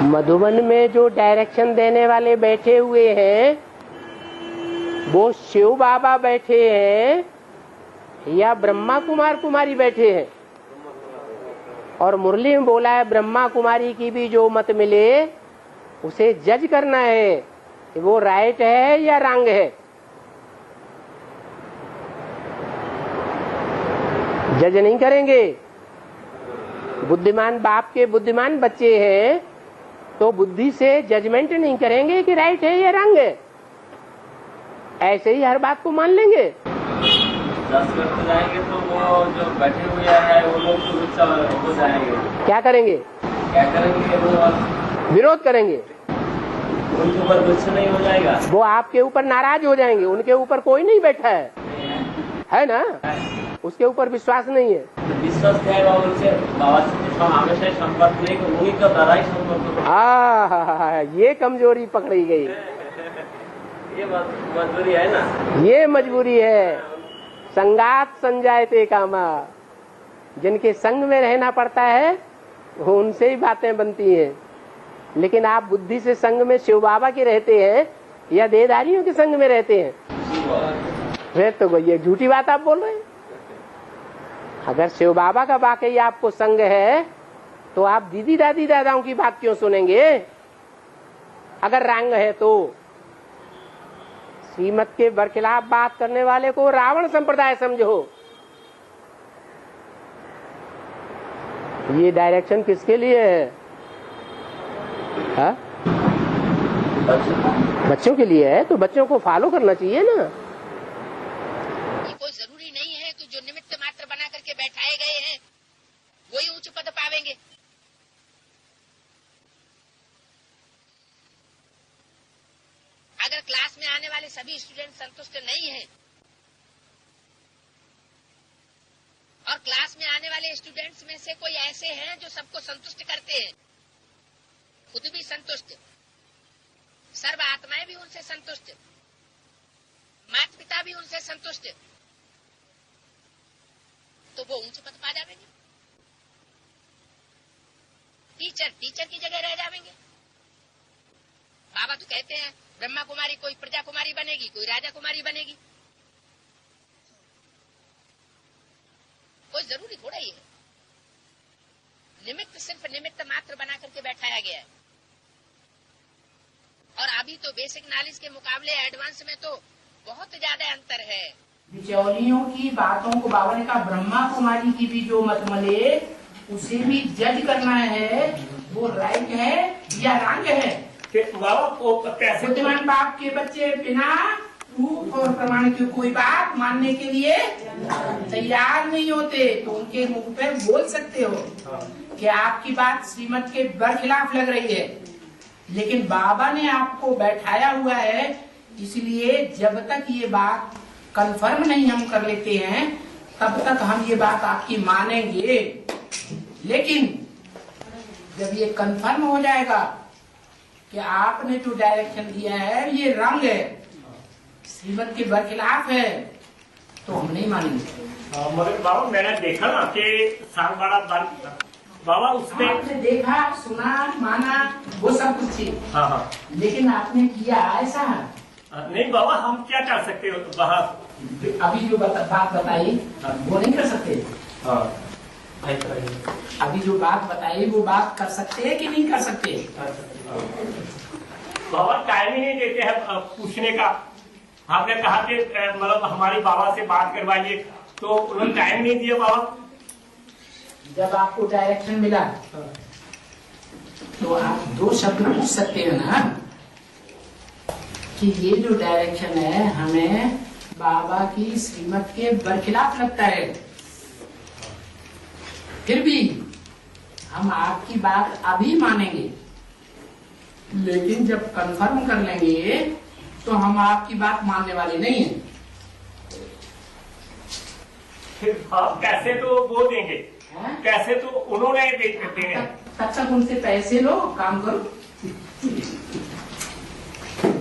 मधुबन में जो डायरेक्शन देने वाले बैठे हुए हैं वो शिव बाबा बैठे हैं या ब्रह्मा कुमार कुमारी बैठे हैं? और मुरली में बोला है ब्रह्मा कुमारी की भी जो मत मिले उसे जज करना है कि वो राइट है या रॉन्ग है। जज नहीं करेंगे। बुद्धिमान बाप के बुद्धिमान बच्चे हैं तो बुद्धि से जजमेंट नहीं करेंगे कि राइट है या रॉन्ग है, ऐसे ही हर बात को मान लेंगे। 10 करते जाएंगे तो वो जो बैठे हुए हैं वो लोग तो गुस्सा हो जाएंगे। क्या करेंगे? वो विरोध करेंगे। उनके ऊपर गुस्सा नहीं हो जाएगा, वो आपके ऊपर नाराज हो जाएंगे। उनके ऊपर कोई नहीं बैठा है ना? उसके ऊपर विश्वास नहीं है। विश्वास जाएगा उनसे बाबा से हमेशा संपर्क नहीं, उन्हीं का द्वारा ही संपर्क। ये कमजोरी पकड़ी गई। ये मजबूरी है ना, ये मजबूरी है। संगात संजायते कामा, जिनके संग में रहना पड़ता है वो उनसे ही बातें बनती हैं। लेकिन आप बुद्धि से संग में शिव बाबा के रहते हैं या देहधारियों के संग में रहते हैं? फिर तो ये झूठी बात आप बोल रहे हैं। अगर शिव बाबा का वाकई आपको संग है तो आप दीदी दादी दादाओं की बात क्यों सुनेंगे? अगर रंग है तो श्रीमत के बरखिलाफ बात करने वाले को रावण संप्रदाय समझो। ये डायरेक्शन किसके लिए है? हा? बच्चों के लिए है तो बच्चों को फॉलो करना चाहिए ना। कोई जरूरी नहीं है कि जो निमित्त मात्र बना करके बैठाए गए हैं वही उच्च पद पावेंगे। अगर क्लास में आने वाले सभी स्टूडेंट संतुष्ट नहीं हैं और क्लास में आने वाले स्टूडेंट्स में से कोई ऐसे हैं जो सबको संतुष्ट करते हैं, खुद भी संतुष्ट, सर्व आत्माएं भी उनसे संतुष्ट, माता पिता भी उनसे संतुष्ट, तो वो ऊंचे पद पा जाएंगे। टीचर की जगह रह जाएंगे। बाबा तो कहते हैं ब्रह्मा कुमारी कोई प्रजा कुमारी बनेगी, कोई राजा कुमारी बनेगी। कोई जरूरी थोड़ा ही है। निमित्त सिर्फ निमित्त मात्र बना करके बैठाया गया है। और अभी तो बेसिक नॉलेज के मुकाबले एडवांस में तो बहुत ज्यादा अंतर है। बिचौलियों की बातों को बाबा ने कहा ब्रह्मा कुमारी की भी जो मत मिले उसे भी जज करना है, वो राइट है या रॉन्ग है। बुद्धिमान बाप के बच्चे बिना प्रूफ और प्रमाण की कोई बात मानने के लिए तैयार नहीं होते, तो उनके मुंह पर बोल सकते हो कि आपकी बात श्रीमत के बरखिलाफ लग रही है, लेकिन बाबा ने आपको बैठाया हुआ है, इसलिए जब तक ये बात कंफर्म नहीं हम कर लेते हैं तब तक हम ये बात आपकी मानेंगे। लेकिन जब ये कंफर्म हो जाएगा कि आपने जो डायरेक्शन दिया है ये रंग है, श्रीमत के बरखिलाफ है, तो हम नहीं मानेंगे। मगर बाबा मैंने देखा ना कि साल बड़ा बाबा उसमें आपने देखा, सुना, माना, वो सब कुछ चीज। हाँ, लेकिन आपने किया ऐसा नहीं बाबा, हम क्या कर सकते हो बाहर? अभी जो बात बताई वो नहीं कर सकते। अभी जो बात बताई वो बात कर सकते हैं कि नहीं कर सकते? बाबा टाइम ही नहीं देते हैं पूछने का। आपने कहा कि मतलब हमारी बाबा से बात करवाइए, तो उन्होंने टाइम नहीं दिया बाबा। जब आपको डायरेक्शन मिला तो आप 2 शब्द पूछ सकते हो ना कि ये जो डायरेक्शन है हमें बाबा की श्रीमत के बरखिलाफ लगता है, फिर भी हम आपकी बात अभी मानेंगे, लेकिन जब कंफर्म कर लेंगे तो हम आपकी बात मानने वाले नहीं हैं। फिर आप कैसे तो वो देंगे है? कैसे तो उन्होंने देंगे। तब तक उनसे पैसे लो, काम करो।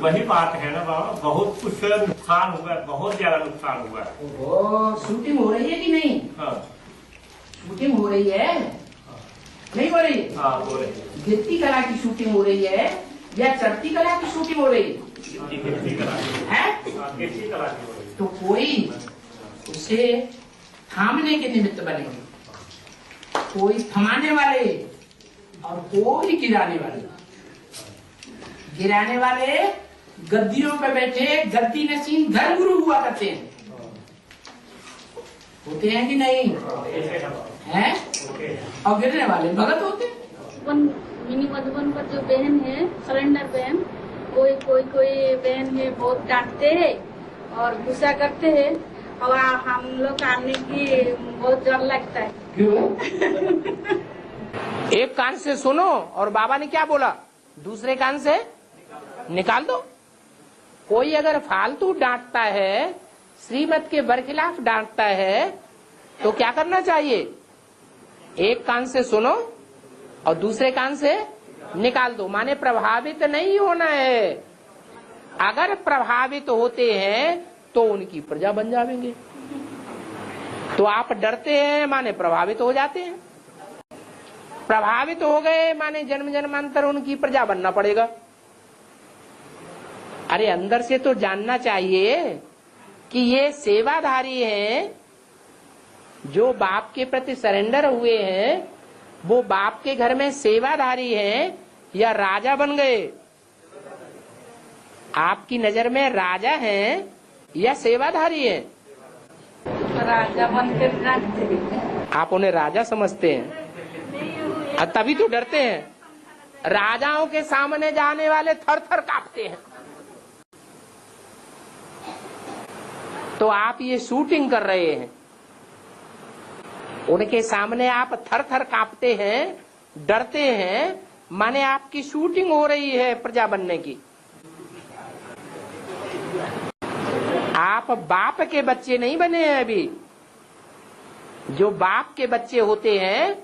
वही बात है ना बाबा, बहुत कुछ नुकसान हुआ है, बहुत ज्यादा नुकसान हुआ है। ओहो, शूटिंग हो रही है कि नहीं? हाँ, शूटिंग हो रही है। नहीं हो रही है? हाँ बोले गिरती कला की शूटिंग हो रही है या चढ़ती कला की शूटिंग हो रही है? तो कोई उसे थामने के निमित्त बनेंगे, कोई थमाने वाले और कोई गिराने वाले। गिराने वाले गद्दियों पे बैठे गद्दी नशीन धर्मगुरु हुआ करते हैं, होते हैं कि नहीं हैं? और गिरने वाले भगत होते हैं। मिनी मधुबन पर जो बहन है, सरेंडर बहन, कोई बहन है बहुत डांटते हैं और गुस्सा करते हैं और हम लोग आने की बहुत डर लगता है। क्यों? एक कान से सुनो और बाबा ने क्या बोला, दूसरे कान से निकाल दो। कोई अगर फालतू डांटता है, श्रीमत के बरखिलाफ डांटता है, तो क्या करना चाहिए? एक कान से सुनो और दूसरे कान से निकाल दो। माने प्रभावित नहीं होना है। अगर प्रभावित होते हैं तो उनकी प्रजा बन जाएंगे। तो आप डरते हैं माने प्रभावित हो जाते हैं, प्रभावित हो गए माने जन्म जन्मांतर उनकी प्रजा बनना पड़ेगा। अरे अंदर से तो जानना चाहिए कि ये सेवाधारी हैं, जो बाप के प्रति सरेंडर हुए हैं, वो बाप के घर में सेवाधारी हैं या राजा बन गए? आपकी नजर में राजा हैं या सेवाधारी हैं? राजा बनकर डांटते हैं। आप उन्हें राजा समझते हैं और तभी तो डरते हैं। राजाओं के सामने जाने वाले थर थर कांपते हैं। तो आप ये शूटिंग कर रहे हैं, उनके सामने आप थर थर कांपते हैं, डरते हैं, माने आपकी शूटिंग हो रही है प्रजा बनने की। आप बाप के बच्चे नहीं बने हैं अभी। जो बाप के बच्चे होते हैं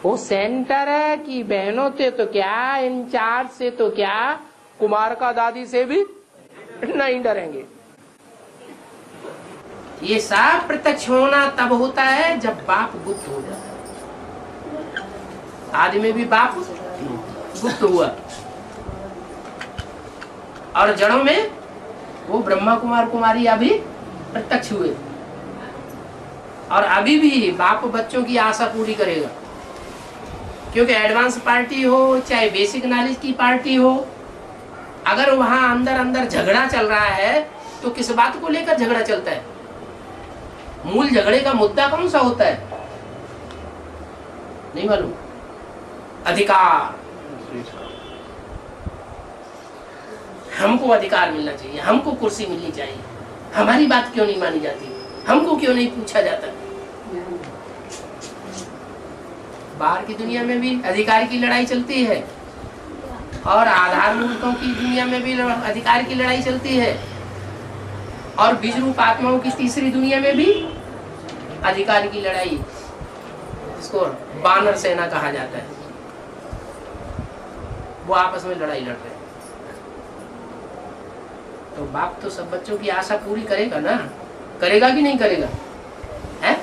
वो सेंटर की बहनों से तो क्या, इंचार्ज से तो क्या, कुमार का दादी से भी नहीं डरेंगे। ये सब प्रत्यक्ष होना तब होता है जब बाप गुप्त हो जाता है। आदि में भी बाप गुप्त हुआ और जड़ों में वो ब्रह्मा कुमार कुमारी अभी प्रत्यक्ष हुए। और अभी भी बाप बच्चों की आशा पूरी करेगा, क्योंकि एडवांस पार्टी हो चाहे बेसिक नॉलेज की पार्टी हो, अगर वहां अंदर अंदर झगड़ा चल रहा है तो किस बात को लेकर झगड़ा चलता है? मूल झगड़े का मुद्दा कौन सा होता है? नहीं मालूम? अधिकार। हमको अधिकार मिलना चाहिए, हमको कुर्सी मिलनी चाहिए, हमारी बात क्यों नहीं मानी जाती, हमको क्यों नहीं पूछा जाता? बाहर की दुनिया में भी अधिकार की लड़ाई चलती है और आधार मूर्तों की दुनिया में भी अधिकार की लड़ाई चलती है और बीज रूप आत्माओं की तीसरी दुनिया में भी अधिकार की लड़ाई, इसको बानर सेना कहा जाता है। वो आपस में लड़ाई लड़ रहे हैं। तो बाप तो सब बच्चों की आशा पूरी करेगा ना? करेगा कि नहीं करेगा? है?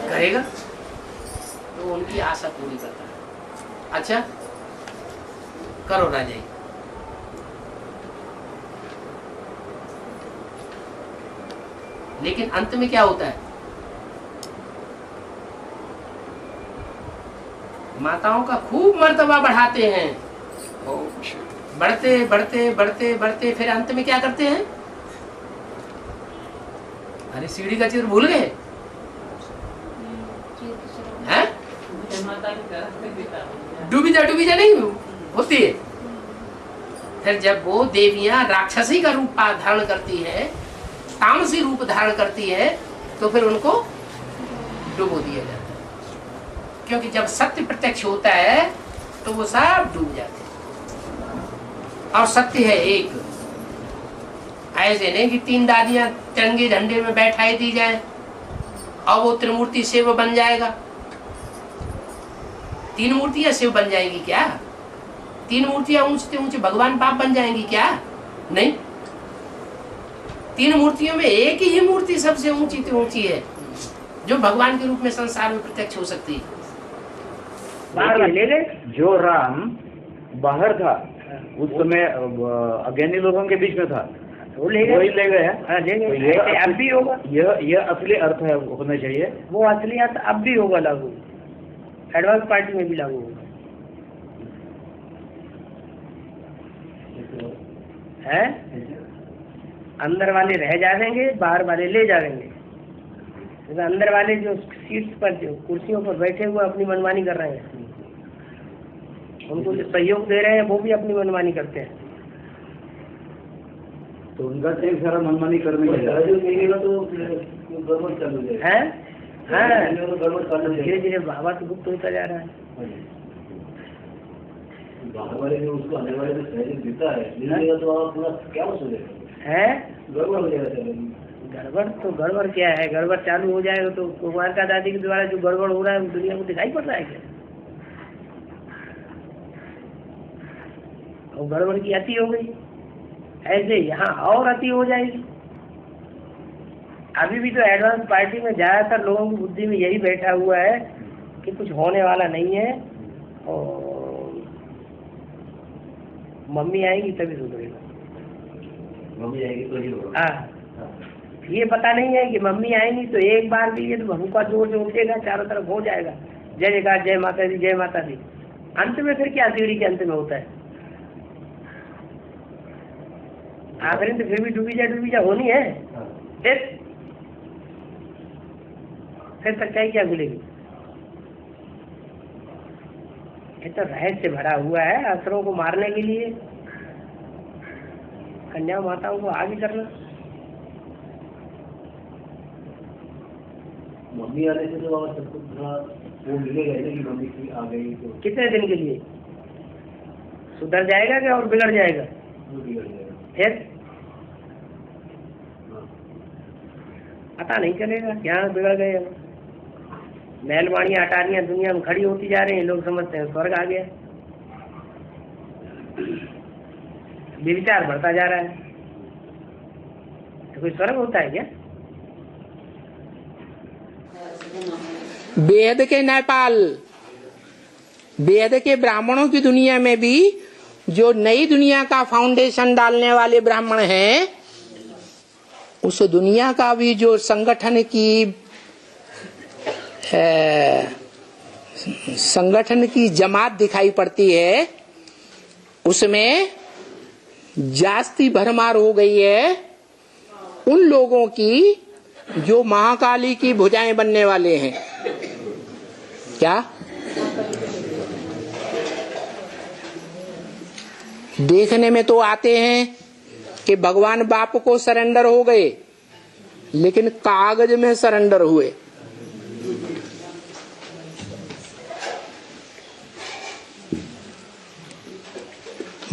करेगा। तो उनकी आशा पूरी करता है। अच्छा करो राजाई। लेकिन अंत में क्या होता है? माताओं का खूब मर्तबा बढ़ाते हैं, बढ़ते बढ़ते बढ़ते बढ़ते फिर अंत में क्या करते हैं? अरे सीढ़ी का चित्र भूल गए हैं? डूबी जा नहीं होती है। फिर जब वो देवियां राक्षसी का रूप धारण करती है, तामसी रूप धारण करती है, तो फिर उनको डुबो दिया जाता है। क्योंकि जब सत्य प्रत्यक्ष होता है तो वो सब डूब जाते हैं। और सत्य है एक, ऐसे नहीं कि तीन दादियां तिरंगे झंडे में बैठाई दी जाए और वो त्रिमूर्ति शिव बन जाएगा। तीन मूर्तियां शिव बन जाएंगी क्या? तीन मूर्तियां ऊंचते ऊंचे भगवान बाप बन जाएंगी क्या? नहीं। तीन मूर्तियों में एक ही मूर्ति सबसे ऊंची ऊंची है जो भगवान के रूप में संसार में प्रत्यक्ष हो सकती है। बाहर ले गए। जो राम बाहर था उस समय अज्ञानी लोगों के बीच में था, वो ले गए, वही ले गए हैं। हाँ ले तो गए। ये ऐसे अब भी होगा, यह असली अर्थ है, होना चाहिए। वो असलियत अब भी होगा लागू, एडवांस पार्टी में भी लागू होगा है। अंदर वाले रह जाएंगे, बाहर वाले ले जाएंगे। तो अंदर वाले जो सीट्स पर, जो कुर्सियों पर बैठे हुए अपनी मनमानी कर रहे हैं, उनको जो सहयोग दे रहे हैं वो भी अपनी मनमानी करते हैं। तो उनका एक सारा मनमानी करने के धीरे धीरे बाबा तो गुप्त होता जा रहा है। उसको आने वाले जो सहयोग देता है तो आप पूरा क्या है गड़बड़ हो जाएगा। गड़बड़ तो गड़बड़ क्या है, गड़बड़ चालू हो जाएगा तो कुमार का दादी के द्वारा जो गड़बड़ हो रहा है वो दुनिया को दिखाई पड़ रहा है क्या? और गड़बड़ की अति हो गई, ऐसे यहाँ और अति हो जाएगी। अभी भी तो एडवांस पार्टी में ज्यादातर लोगों की बुद्धि में यही बैठा हुआ है कि कुछ होने वाला नहीं है और मम्मी आएगी तभी सुधरेगा। मम्मी आएगी तो ही होगा। हाँ, ये पता नहीं है कि मम्मी आएंगी तो एक बार भी ये तो भूखा जोर से उठेगा, चारों तरफ हो जाएगा जय जयकार, जय माता दी, जय माता दी। अंत में फिर क्या सीढ़ी के अंत में होता है? आखिर तो फिर भी डूबी जा होनी है। फिर सच्चाई क्या मिलेगी? ये तो रहस्य भरा हुआ है असुरों को मारने के लिए, कन्या माताओं को आगे करना। मम्मी आने से तो सबको थोड़ा वो मिलेगा कि मम्मी की आ गई तो कितने दिन के लिए सुधर जाएगा क्या और बिगड़ जाएगा? बिगड़ जाएगा। फिर पता नहीं चलेगा क्या बिगड़ गए। महलवाणियां अटारियां दुनिया में खड़ी होती जा रही हैं, लोग समझते हैं स्वर्ग आ गया। विचार बढ़ता जा रहा है, तो कोई स्वर्ग होता है क्या? वेद के नेपाल, वेद के ब्राह्मणों की दुनिया में भी जो नई दुनिया का फाउंडेशन डालने वाले ब्राह्मण हैं, उस दुनिया का भी जो संगठन की जमात दिखाई पड़ती है, उसमें जास्ती भरमार हो गई है उन लोगों की जो महाकाली की भुजाएं बनने वाले हैं। क्या देखने में तो आते हैं कि भगवान बाप को सरेंडर हो गए, लेकिन कागज में सरेंडर हुए।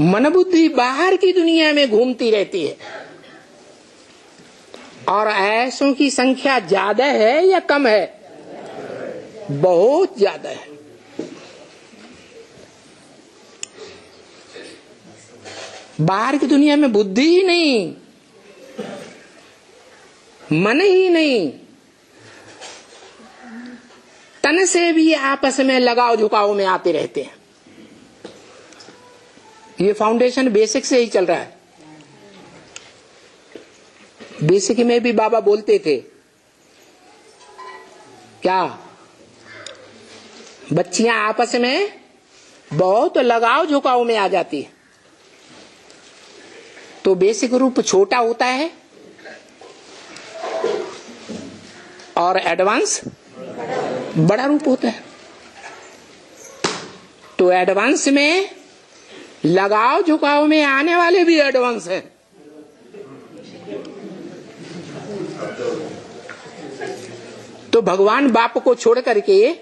मन बुद्धि बाहर की दुनिया में घूमती रहती है, और ऐसों की संख्या ज्यादा है या कम है? बहुत ज्यादा है। बाहर की दुनिया में बुद्धि ही नहीं, मन ही नहीं, तन से भी आपस में लगाव झुकाव में आते रहते हैं। ये फाउंडेशन बेसिक से ही चल रहा है। बेसिक में भी बाबा बोलते थे क्या, बच्चियां आपस में बहुत लगाव झुकाव में आ जाती है, तो बेसिक रूप छोटा होता है और एडवांस बड़ा रूप होता है। तो एडवांस में लगाव झुकाव में आने वाले भी एडवांस हैं। तो भगवान बाप को छोड़ करके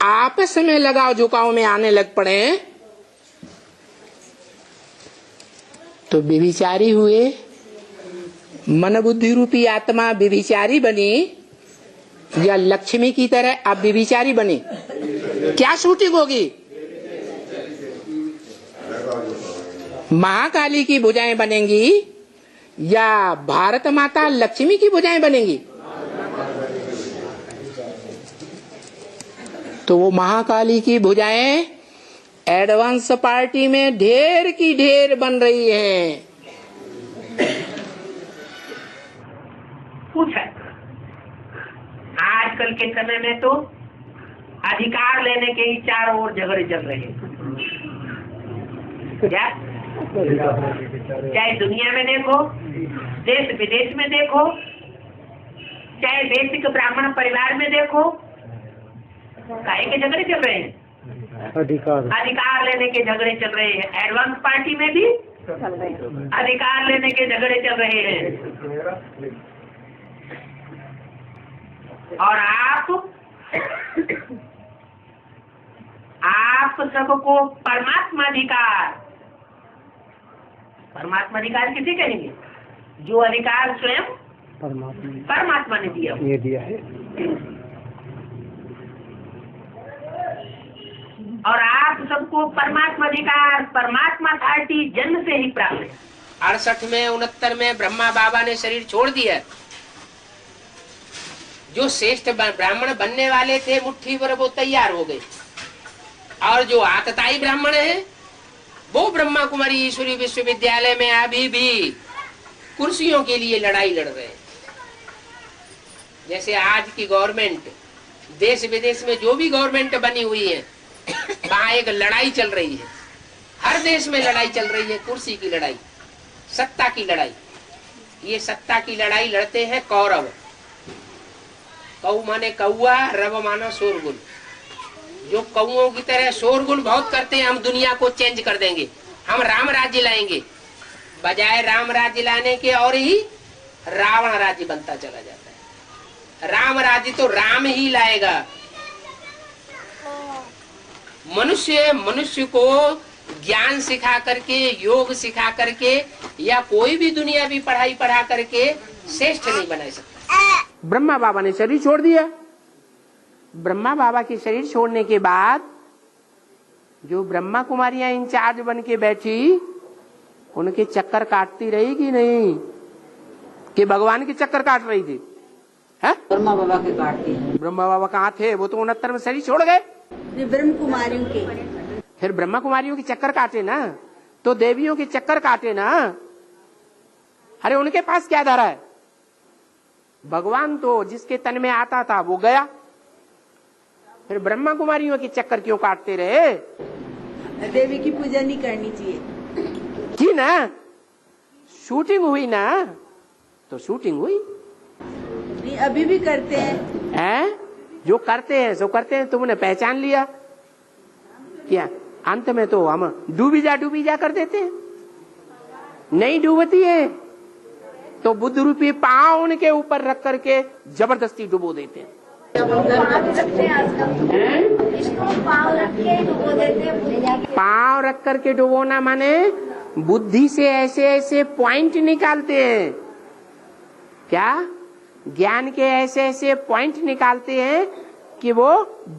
आपस में लगाव झुकाव में आने लग पड़े, तो व्यभिचारी हुए। मन बुद्धि रूपी आत्मा व्यभिचारी बनी या लक्ष्मी की तरह आप व्यभिचारी बने, क्या शूटिंग होगी? महाकाली की भुजाएं बनेंगी या भारत माता लक्ष्मी की भुजाएं बनेंगी? तो वो महाकाली की भुजाएं एडवांस पार्टी में ढेर की ढेर बन रही है। पूछा आजकल के समय में तो अधिकार लेने के ही चारों ओर झगड़े चल रहे हैं। क्या चाहे दुनिया में देखो, देश विदेश में देखो, चाहे बेसिक ब्राह्मण परिवार में देखो, काहे के झगड़े चल रहे हैं? अधिकार लेने के झगड़े चल रहे हैं। एडवांस पार्टी में भी अधिकार लेने के झगड़े चल रहे हैं। और आप सबको परमात्मा अधिकार किसे कहेंगे? जो अधिकार स्वयं परमात्मा ने दिया है। और आप सबको परमात्मा अधिकार, परमात्मा अथॉरिटी जन्म से ही प्राप्त है। 68 में 69 में ब्रह्मा बाबा ने शरीर छोड़ दिया। जो श्रेष्ठ ब्राह्मण बनने वाले थे मुट्ठी भर वो तैयार हो गए, और जो आतताई ब्राह्मण है वो ब्रह्मा कुमारी ईश्वरी विश्वविद्यालय में अभी भी कुर्सियों के लिए लड़ाई लड़ रहे हैं। जैसे आज की गवर्नमेंट, देश विदेश में जो भी गवर्नमेंट बनी हुई है, वहां एक लड़ाई चल रही है। हर देश में लड़ाई चल रही है, कुर्सी की लड़ाई, सत्ता की लड़ाई। ये सत्ता की लड़ाई लड़ते हैं कौरव। कौ माने कौआ, रव माना शोरगुल। जो कौओं की तरह शोरगुल बहुत करते हैं, हम दुनिया को चेंज कर देंगे, हम राम राज्य लाएंगे। बजाय राम राज्य लाने के और ही रावण राज्य बनता चला जाता है। राम राज्य तो राम ही लाएगा। मनुष्य को ज्ञान सिखा करके, योग सिखा करके, या कोई भी दुनियावी पढ़ाई पढ़ा करके श्रेष्ठ नहीं बना सकता। ब्रह्मा बाबा ने शरीर छोड़ दिया। ब्रह्मा बाबा के शरीर छोड़ने के बाद जो ब्रह्मा कुमारियां इंचार्ज बन के बैठी, उनके चक्कर काटती रही कि नहीं? कि भगवान के चक्कर काट रही थी? है ब्रह्मा बाबा के काटती। ब्रह्मा बाबा कहाँ थे? वो तो 69 में शरीर छोड़ गए। ब्रह्म कुमारियों के, फिर ब्रह्मा कुमारियों के चक्कर काटे ना, तो देवियों के चक्कर काटे ना। अरे उनके पास क्या धरा है? भगवान तो जिसके तन में आता था वो गया, फिर ब्रह्मा कुमारियों के चक्कर क्यों काटते रहे? देवी की पूजा नहीं करनी चाहिए की ना? शूटिंग हुई ना, तो शूटिंग हुई। नहीं, अभी भी करते हैं। जो करते हैं सो करते हैं। तुमने पहचान लिया क्या? अंत में तो हम डूबी जा कर देते हैं। नहीं डूबती है तो बुद्ध रूपी पांव उनके ऊपर रख करके जबरदस्ती डुबो देते हैं। पांव रख करके डुबोना माने बुद्धि से ऐसे ऐसे पॉइंट निकालते हैं। क्या? ज्ञान के ऐसे ऐसे पॉइंट निकालते हैं कि वो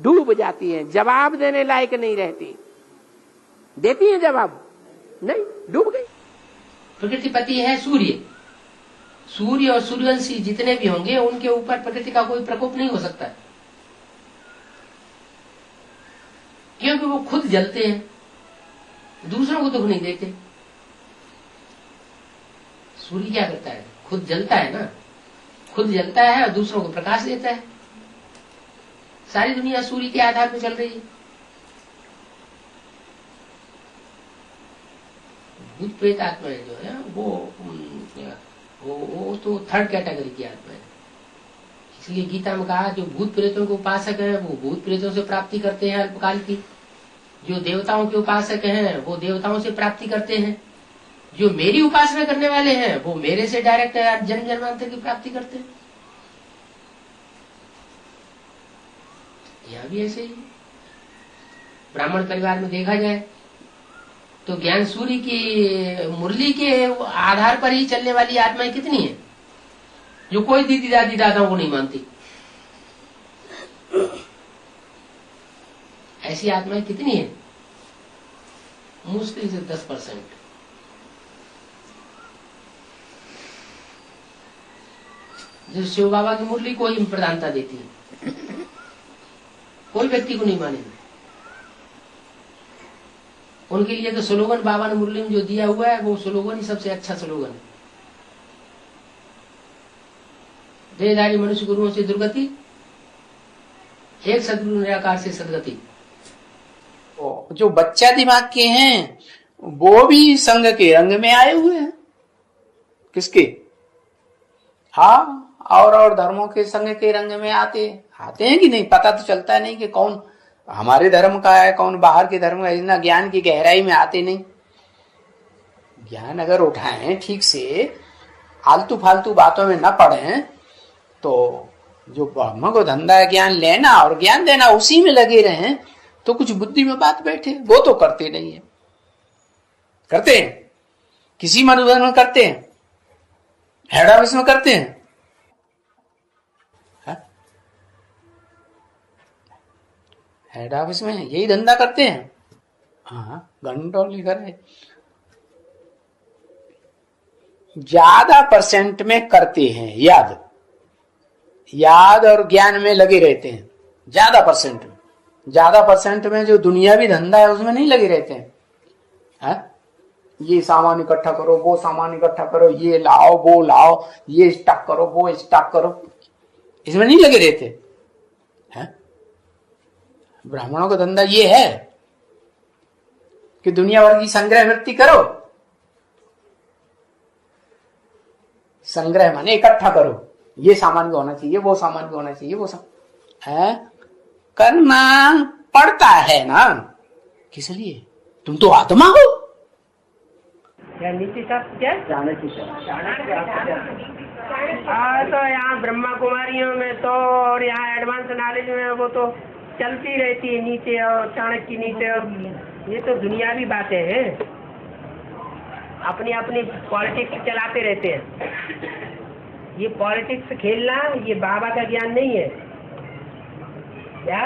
डूब जाती है, जवाब देने लायक नहीं रहती। देती है जवाब? नहीं, डूब गई। प्रकृतिपति है सूर्य। सूर्य और सूर्यवंशी जितने भी होंगे उनके ऊपर प्रकृति का कोई प्रकोप नहीं हो सकता, क्योंकि वो खुद जलते हैं, दूसरों को दुख नहीं देते। सूर्य क्या करता है? खुद जलता है ना, खुद जलता है और दूसरों को प्रकाश देता है। सारी दुनिया सूर्य के आधार पर चल रही है। भूत प्रेत आत्माएं जो है वो तो थर्ड कैटेगरी की आत्मा है। इसलिए गीता में कहा जो भूत प्रेतों के उपासक हैं वो भूत प्रेतों से प्राप्ति करते हैं अल्पकाल की। जो देवताओं के उपासक हैं वो देवताओं से प्राप्ति करते हैं। जो मेरी उपासना करने वाले हैं वो मेरे से डायरेक्ट जन्म जन्मांतर की प्राप्ति करते हैं। यहाँ भी ऐसे ही ब्राह्मण परिवार में देखा जाए तो ज्ञान सूर्य की मुरली के आधार पर ही चलने वाली आत्माएं कितनी हैं, जो कोई दीदी दादी दादाओं को नहीं मानती। ऐसी आत्माएं कितनी हैं? मुश्किल से 10%। जो शिव बाबा की मुरली को ही प्रधानता देती है। कोई व्यक्ति को नहीं मानेंगे। उनके लिए तो स्लोगन बाबा ने मुरली में जो दिया हुआ है वो स्लोगन ही सबसे अच्छा स्लोगन है। देहधारी मनुष्य गुरुओं से दुर्गति, एक सदगुरु निराकार से सदगति। जो बच्चा दिमाग के हैं वो भी संघ के रंग में आए हुए हैं। किसके? हाँ, और धर्मों के संघ के रंग में आते हैं कि नहीं, पता तो चलता नहीं कि कौन हमारे धर्म का है कौन बाहर के धर्म का। इतना ज्ञान की गहराई में आते नहीं। ज्ञान अगर उठाएं ठीक से, आलतू फालतू बातों में न पड़े, तो जो ब्रह्म को धंधा है ज्ञान लेना और ज्ञान देना, उसी में लगे रहें तो कुछ बुद्धि में बात बैठे। वो तो करते नहीं है। करते हैं किसी मनुष्य में, करते हैं हेड ऑफिस में, करते हैं हेड ऑफिस में यही धंधा करते हैं। हाँ, घंटों लिखा है। ज्यादा परसेंट में करते हैं, याद और ज्ञान में लगे रहते हैं। ज्यादा परसेंट में जो दुनियावी धंधा है उसमें नहीं लगे रहते हैं। ये सामान इकट्ठा करो, वो सामान इकट्ठा करो, ये लाओ वो लाओ, ये स्टॉक करो वो स्टॉक करो, इसमें नहीं लगे रहते हैं। ब्राह्मणों का धंधा ये है कि दुनिया भर की संग्रह वृत्ति करो। संग्रह माने इकट्ठा करो, ये सामान भी होना चाहिए, वो सामान भी होना चाहिए, वो है करना पड़ता है ना। किस लिए? तुम तो आत्मा हो। क्या नीति शास्त्र क्या? हाँ, तो यहाँ ब्रह्मा कुमारियों में तो और यहाँ एडवांस नॉलेज में वो तो चलती रहती है नीचे और चाणक्य नीचे, और ये तो दुनियावी बातें हैं। अपनी अपनी पॉलिटिक्स चलाते रहते हैं। ये पॉलिटिक्स खेलना ये बाबा का ज्ञान नहीं है। क्या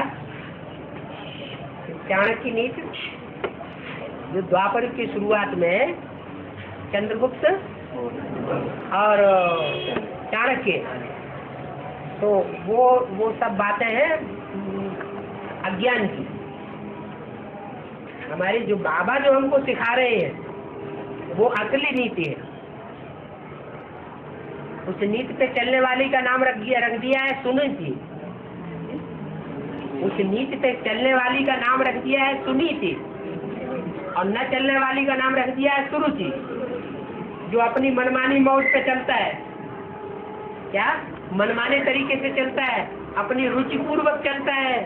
चाणक्य नीति जो द्वापर की शुरुआत में चंद्रगुप्त और चाणक्य, तो वो सब बातें हैं अज्ञान की। हमारी जो बाबा जो हमको सिखा रहे हैं वो असली नीति है। उस नीति पे चलने वाली का नाम रख दिया है सुनीति। उस नीति पे चलने वाली का नाम रख दिया है सुनीति, और न चलने वाली का नाम रख दिया है सुरुचि। जो अपनी मनमानी मौज पे चलता है, क्या मनमाने तरीके से चलता है, अपनी रुचि पूर्वक चलता है,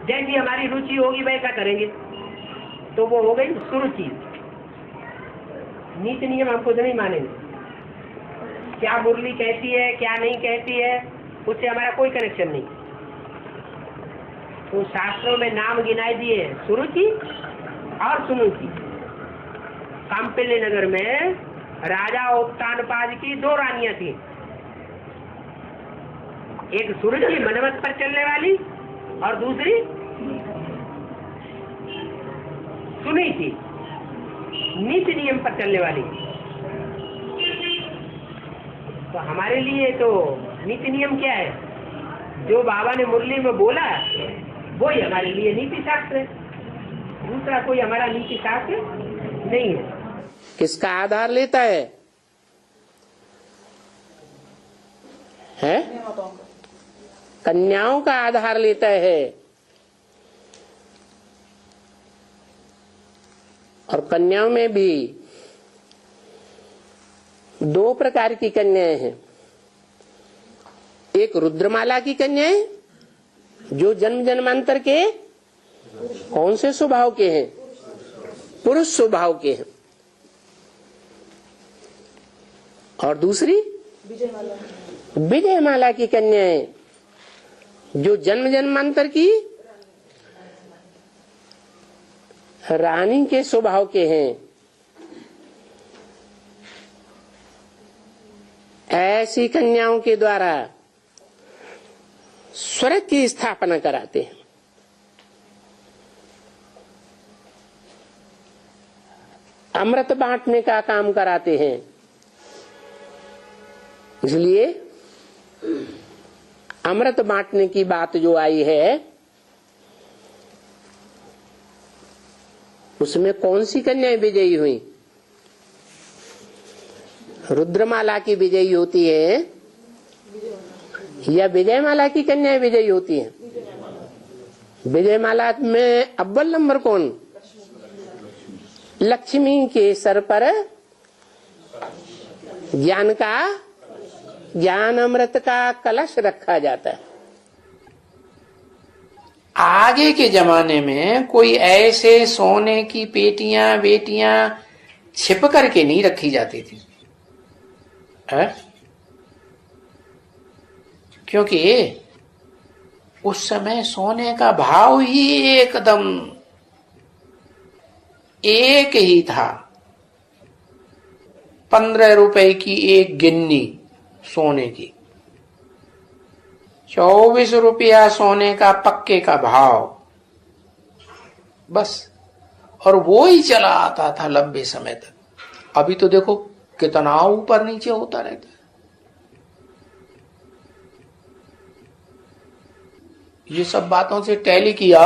जैसी हमारी रुचि होगी वैसा करेंगे, तो वो हो गई सुरुचि। नीति नियम हम खुद नहीं मानेंगे। क्या मुरली कहती है क्या नहीं कहती है उससे हमारा कोई कनेक्शन नहीं। तो शास्त्रों में नाम गिनाए दिए सुरुचि और सुनुचि। काम्पिल्य नगर में राजा उत्तानपाद की 2 रानियां थी। एक सुरुचि मनमत पर चलने वाली और दूसरी सुनीति नीति नियम पर चलने वाली। तो हमारे लिए तो नीति नियम क्या है? जो बाबा ने मुरली में बोला वो ही हमारे लिए नीति शास्त्र है। दूसरा कोई हमारा नीति शास्त्र नहीं है। किसका आधार लेता है? कन्याओं का आधार लेता है। और कन्याओं में भी 2 प्रकार की कन्याएं हैं। एक रुद्रमाला की कन्याएं जो जन्म जन्मांतर के कौन से स्वभाव के हैं? पुरुष स्वभाव के हैं। और दूसरी विजयमाला की कन्याएं जो जन्म जन्मांतर की रानी के स्वभाव के हैं। ऐसी कन्याओं के द्वारा स्वर्ग की स्थापना कराते हैं। अमृत बांटने का काम कराते हैं। इसलिए अमृत बांटने की बात जो आई है उसमें कौन सी कन्याएं विजयी हुई? रुद्रमाला की विजयी होती है या विजयमाला की कन्याएं विजयी होती हैं? विजयमाला में अव्वल नंबर कौन? लक्ष्मी के सर पर ज्ञान अमृत का कलश रखा जाता है। आगे के जमाने में कोई ऐसे सोने की बेटियां छिप करके नहीं रखी जाती थी, क्योंकि उस समय सोने का भाव ही एकदम एक ही था। 15 रुपए की एक गिन्नी सोने की, 24 रुपया सोने का पक्के का भाव, बस। और वो ही चला आता था लंबे समय तक। अभी तो देखो कितना ऊपर नीचे होता रहता है। ये सब बातों से टैली किया?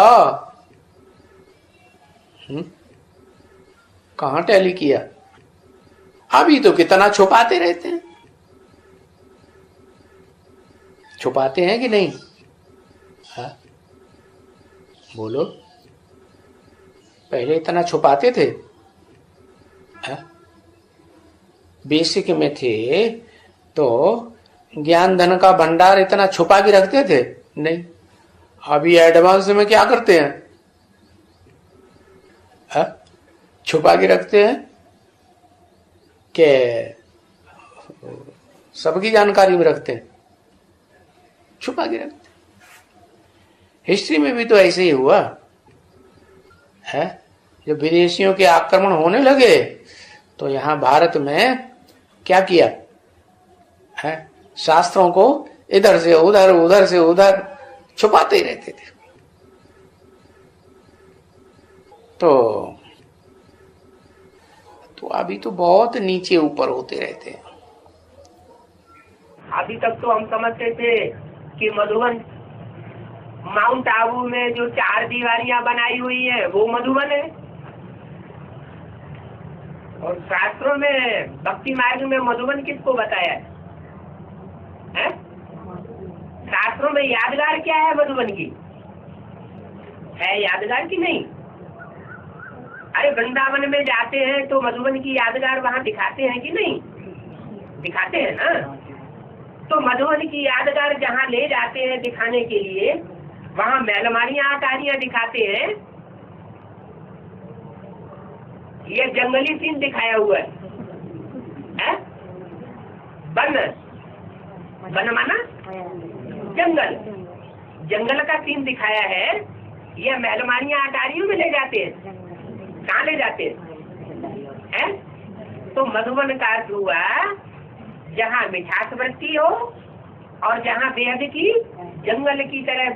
कहां टैली किया? अभी तो कितना छुपाते रहते हैं। छुपाते हैं कि नहीं? हाँ? बोलो, पहले इतना छुपाते थे? हाँ? बेसिक में थे तो ज्ञान धन का भंडार इतना छुपा के रखते थे? नहीं। अभी एडवांस में क्या करते हैं? हाँ? छुपा के रखते हैं कि सबकी जानकारी में रखते हैं, छुपा के रखते। हिस्ट्री में भी तो ऐसे ही हुआ है। जब विदेशियों के आक्रमण होने लगे तो यहां भारत में क्या किया है? शास्त्रों को इधर से उधर, उधर से उधर छुपाते ही रहते थे। तो अभी तो बहुत नीचे ऊपर होते रहते हैं। अभी तक तो हम समझते थे कि मधुबन, माउंट आबू में जो 4 दीवारियां बनाई हुई है वो मधुबन है। और शास्त्रों में, भक्ति मार्ग में मधुबन किसको बताया है? शास्त्रों में यादगार क्या है मधुबन की? है यादगार की नहीं? अरे वृंदावन में जाते हैं तो मधुबन की यादगार वहाँ दिखाते हैं कि नहीं? दिखाते हैं ना। तो मधुबन की यादगार जहाँ ले जाते हैं दिखाने के लिए, वहाँ महलमारियां आकारियां दिखाते हैं। ये जंगली सीन दिखाया हुआ है? वन माना जंगल, जंगल का सीन दिखाया है। ये महलमारियां आकारियों में ले जाते हैं। कहाँ ले जाते हैं? तो मधुबन का अर्थ हुआ जहाँ मिठास वृत्ति हो और जहाँ बेहद की जंगल की तरह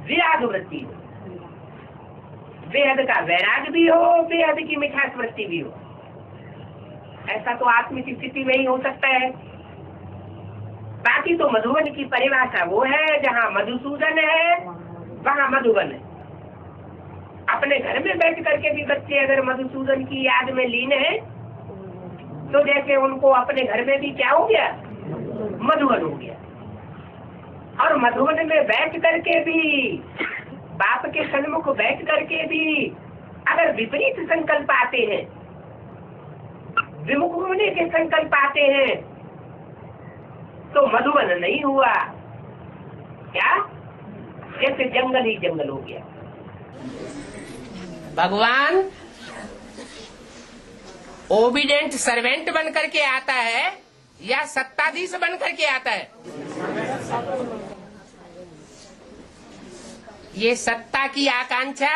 विराग वृत्ति हो, बेहद का वैराग भी हो, बेहद की मिठास वृत्ति भी हो। ऐसा तो आत्मिक स्थिति में ही हो सकता है। बाकी तो मधुबन की परिभाषा वो है जहाँ मधुसूदन है वहाँ मधुबन है। अपने घर में बैठ करके भी बच्चे अगर मधुसूदन की याद में लीन है तो जैसे उनको अपने घर में भी क्या हो गया? मधुबन हो गया। और मधुबन में बैठ करके भी, बाप के सन्मुख बैठ करके भी अगर विपरीत संकल्प आते हैं, विमुख होने के संकल्प आते हैं, तो मधुबन नहीं हुआ। क्या? जैसे जंगल ही जंगल हो गया। भगवान ओबीडेंट सर्वेंट बन करके आता है या सत्ताधीश बन करके आता है? ये सत्ता की आकांक्षा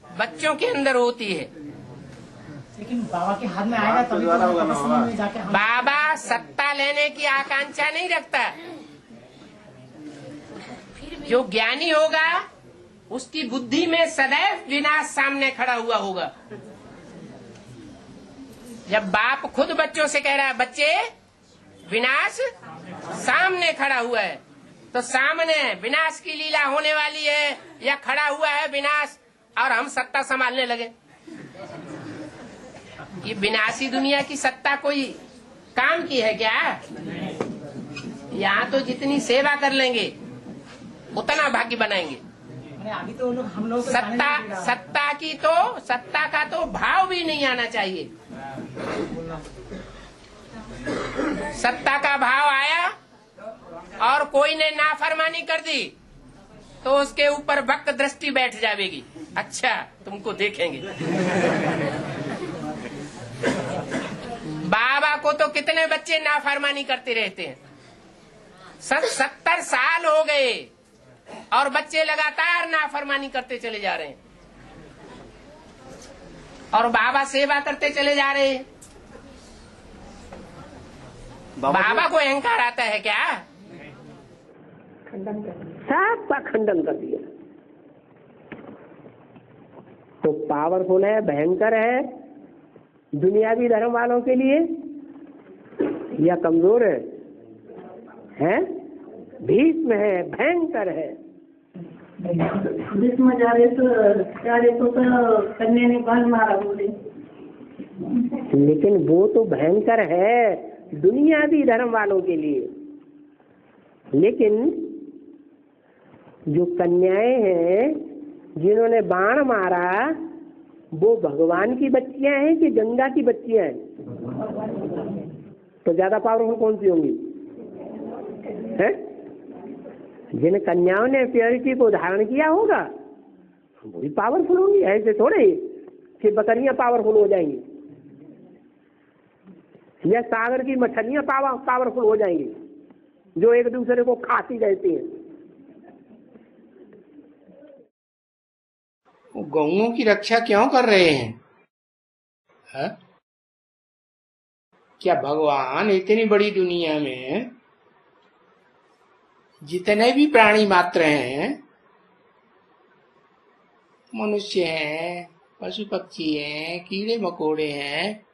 बच्चों के अंदर होती है, लेकिन बाबा के हाथ में आएगा तभी तो जाके बाबा सत्ता लेने की आकांक्षा नहीं रखता। जो ज्ञानी होगा उसकी बुद्धि में सदैव विनाश सामने खड़ा हुआ होगा। जब बाप खुद बच्चों से कह रहा है बच्चे विनाश सामने खड़ा हुआ है, तो सामने विनाश की लीला होने वाली है या खड़ा हुआ है विनाश और हम सत्ता संभालने लगे। ये विनाशी दुनिया की सत्ता कोई काम की है क्या? यहाँ तो जितनी सेवा कर लेंगे उतना भाग्य बनाएंगे। अभी तो हम लोग सत्ता का तो भाव भी नहीं आना चाहिए। सत्ता का भाव आया और कोई ने नाफरमानी कर दी तो उसके ऊपर वक्त दृष्टि बैठ जाएगी। अच्छा तुमको देखेंगे। बाबा को तो कितने बच्चे नाफरमानी करते रहते हैं। 70 साल हो गए और बच्चे लगातार नाफरमानी करते चले जा रहे हैं और बाबा सेवा करते चले जा रहे हैं। बाबा को अहंकार आता है क्या? सबका खंडन कर दिया। तो पावरफुल है, भयंकर है दुनियावी धर्म वालों के लिए या कमजोर है? हैं? भीष्म है, भयंकर है। भीष्म जा रहे तो कन्या ने बाण मारा बोले। लेकिन वो तो भयंकर है दुनियावी धर्म वालों के लिए। लेकिन जो कन्याएं हैं जिन्होंने बाण मारा वो भगवान की बच्चियां हैं कि गंगा की बच्चियां हैं? तो ज्यादा पावरफुल कौन सी होंगी? है? जिन कन्याओं ने प्योरिटी को धारण किया होगा वो भी पावरफुल होंगी। ऐसे थोड़े कि बकरियां पावरफुल हो जाएंगी या सागर की मछलियां पावरफुल हो जाएंगी जो एक दूसरे को खाती रहती हैं। गौओं की रक्षा क्यों कर रहे हैं? है? क्या भगवान इतनी बड़ी दुनिया में जितने भी प्राणी मात्र हैं, मनुष्य हैं, पशु पक्षी हैं, कीड़े मकोड़े हैं,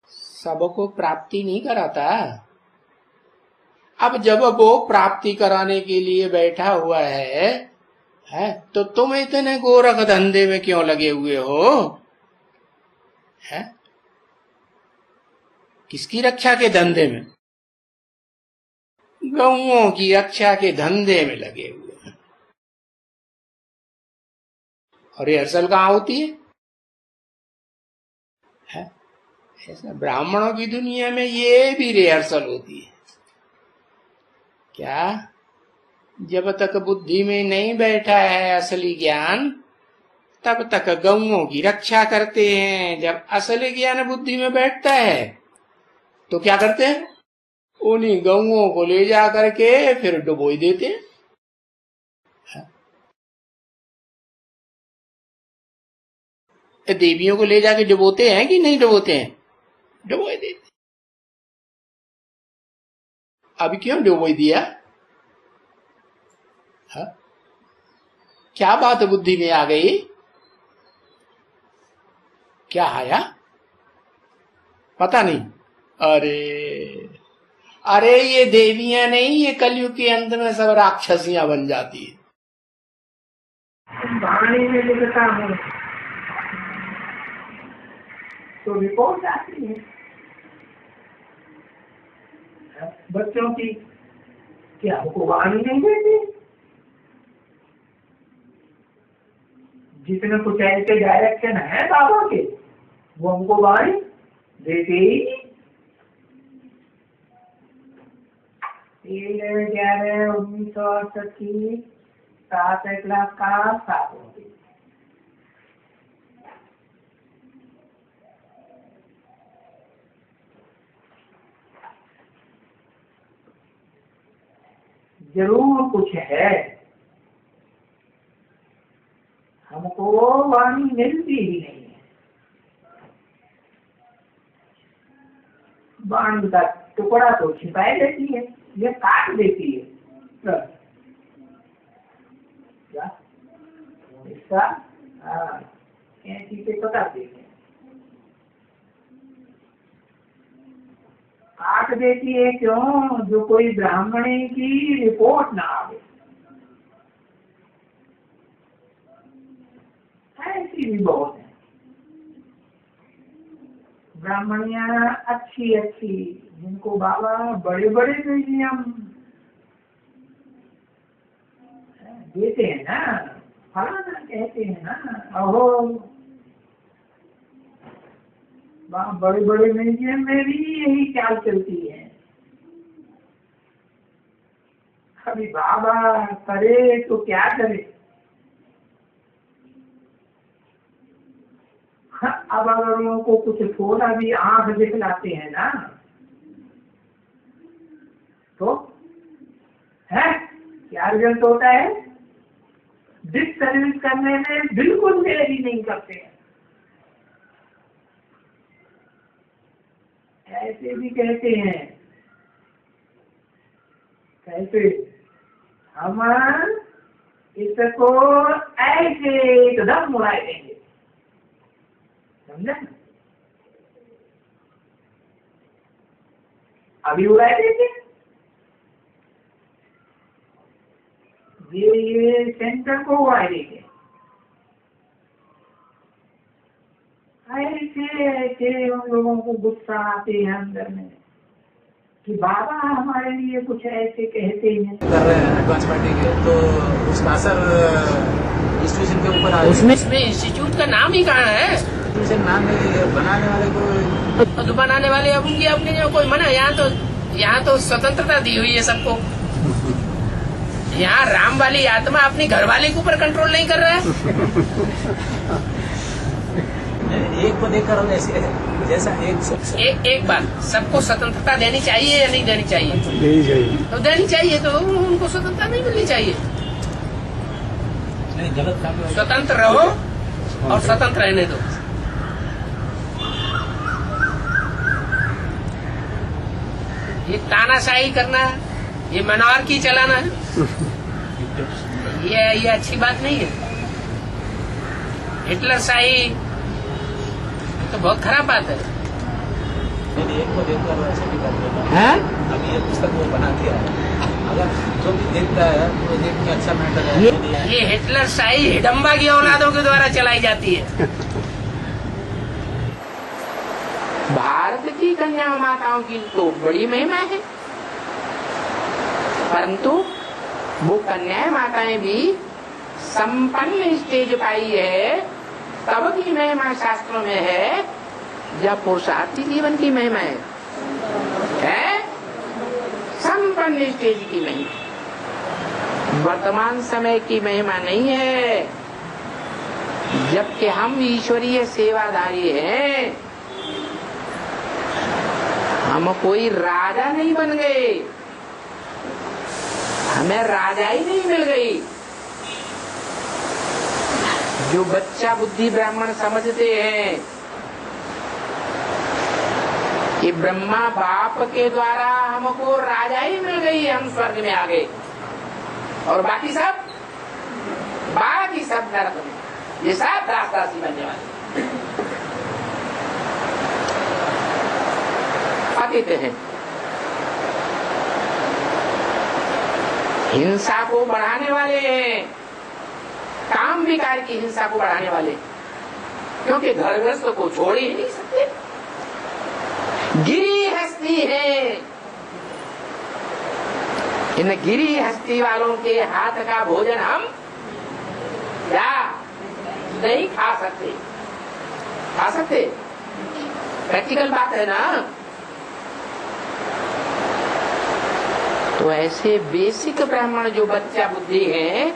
सबको प्राप्ति नहीं कराता? अब जब वो प्राप्ति कराने के लिए बैठा हुआ है तो तुम इतने गोरख धंधे में क्यों लगे हुए हो? है? किसकी रक्षा के धंधे में? गौओं की रक्षा के धंधे में लगे हुए हैं। और रिहर्सल कहाँ होती है? ऐसा ब्राह्मणों की दुनिया में ये भी रिहर्सल होती है क्या? जब तक बुद्धि में नहीं बैठा है असली ज्ञान तब तक गौओं की रक्षा करते हैं। जब असली ज्ञान बुद्धि में बैठता है तो क्या करते हैं? उन्हीं गौओं को ले जा करके फिर डुबोई देते हैं। देवियों को ले जाके डुबोते हैं कि नहीं डुबोते हैं? डुबोई देते। अभी क्यों डुबोई दिया? हा? क्या बात बुद्धि में आ गई? क्या आया पता नहीं। अरे ये देवियां नहीं, ये कलयुग के अंत में सब राक्षसियां बन जाती है। वाणी में लिखता हूँ तो रिपोर्ट आती है बच्चों की। क्या हमको वाणी नहीं देती? जितने कुछ ऐसे डायरेक्शन है बाबा के वो हमको वाणी देते ही। 11/1968 की 7 क्लास का 7 होगी। जरूर कुछ है, हमको वाणी मिलती ही नहीं है। वाणी का टुकड़ा तो छिपाए देती है, ये काट देती है। क्या इसका ऐसी पे पता देते काट देती है। क्यों? जो कोई ब्राह्मणी की रिपोर्ट ना आवे। ऐसी भी बहुत है ब्राह्मणियां अच्छी अच्छी, जिनको बाबा बड़े बड़े म्यूजियम देते हैं ना, फलाना कहते हैं ना, अहो बड़े बड़े म्यूजियम में भी यही चाल चलती है। अभी बाबा करे तो क्या करे। अब अगर उनको कुछ थोड़ा भी आंख दिखलाते हैं ना तो है क्या रिजल्ट होता है। डिस सर्विस करने में बिल्कुल देरी नहीं करते हैं। ऐसे भी कहते हैं, कैसे हम इसको ऐसे एकदम उड़ा देंगे, समझे। अभी उड़ा देंगे ये सेंटर को उड़ा देंगे। ऐसे ऐसे उन लोगों को गुस्सा आते हैं अंदर में कि बाबा हमारे लिए कुछ ऐसे कहते हैं। कर रहे हैं एडवांस पार्टी के, तो उसका असर इंस्टीट्यूशन के ऊपर आ उसमें इंस्टीट्यूट का नाम ही कहाँ है। इंस्टीट्यूशन नाम नहीं, बनाने वाले को तो बनाने वाले अब उनकी अपने जो कोई मना। यहाँ तो स्वतंत्रता दी हुई है सबको। यहाँ राम वाली आत्मा अपनी घरवाली के ऊपर कंट्रोल नहीं कर रहा है। एक को देखकर हम ऐसे जैसा एक बात, सबको स्वतंत्रता देनी चाहिए या नहीं देनी चाहिए? देनी चाहिए। तो देनी चाहिए, तो उनको स्वतंत्रता नहीं मिलनी चाहिए। नहीं, गलत काम है। स्वतंत्र रहो और स्वतंत्र रहने दो। ये तानाशाही करना, ये मोनार्की चलाना है, ये अच्छी बात नहीं है। हिटलर शाही तो बहुत खराब बात है। एक को देखकर वैसे भी करते हैं। अभी ये पुस्तक वो बना दिया है, अगर जो भी देखता है तो देख के अच्छा मैटर है। ये हिटलर शाही हिडम्बा की औलादों के द्वारा चलाई जाती है। भारत की कन्या माताओं की तो बड़ी महिमा है, परंतु वो कन्या माताएं भी संपन्न स्टेज पाई है, तब की महिमा शास्त्रों में है जब पुरुषार्थी जीवन की महिमा है संपन्न स्टेज की महिमा। वर्तमान समय की महिमा नहीं है, जबकि हम ईश्वरीय सेवादारी हैं। हम कोई राजा नहीं बन गए, हमें राजाई नहीं मिल गई। जो बच्चा बुद्धि ब्राह्मण समझते हैं कि ब्रह्मा बाप के द्वारा हमको राजाई मिल गई, हम स्वर्ग में आ गए और बाकी सब नरक में, ये सब दास दासी बनने वाले पतित हैं। हिंसा को बढ़ाने वाले हैं, काम विकार की हिंसा को बढ़ाने वाले, क्योंकि घर गृहस्थ को छोड़ ही नहीं सकते। गिरी हस्ती है, इन गिरी हस्ती वालों के हाथ का भोजन हम क्या नहीं खा सकते। प्रैक्टिकल बात है ना। तो ऐसे बेसिक ब्राह्मण जो बच्चा बुद्धि है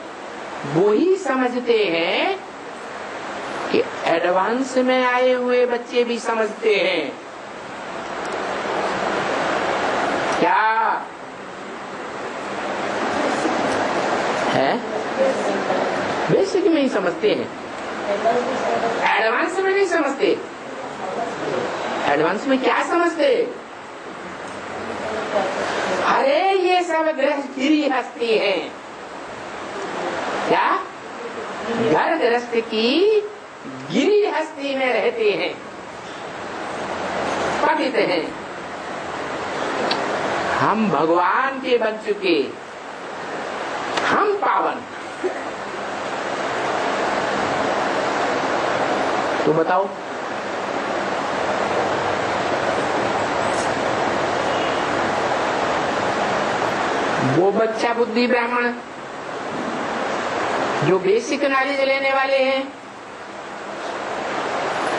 वो ही समझते हैं कि एडवांस में आए हुए बच्चे भी समझते हैं क्या है। बेसिक में ही समझते हैं, एडवांस में नहीं समझते। एडवांस में क्या समझते? अरे ये सब गिरी हस्ती है, क्या घर गृहस्थ की गिरी हस्ती में रहते हैं, पतित हैं। हम भगवान के बन चुके, हम पावन। तो बताओ, वो बच्चा बुद्धि ब्राह्मण जो बेसिक नॉलेज लेने वाले हैं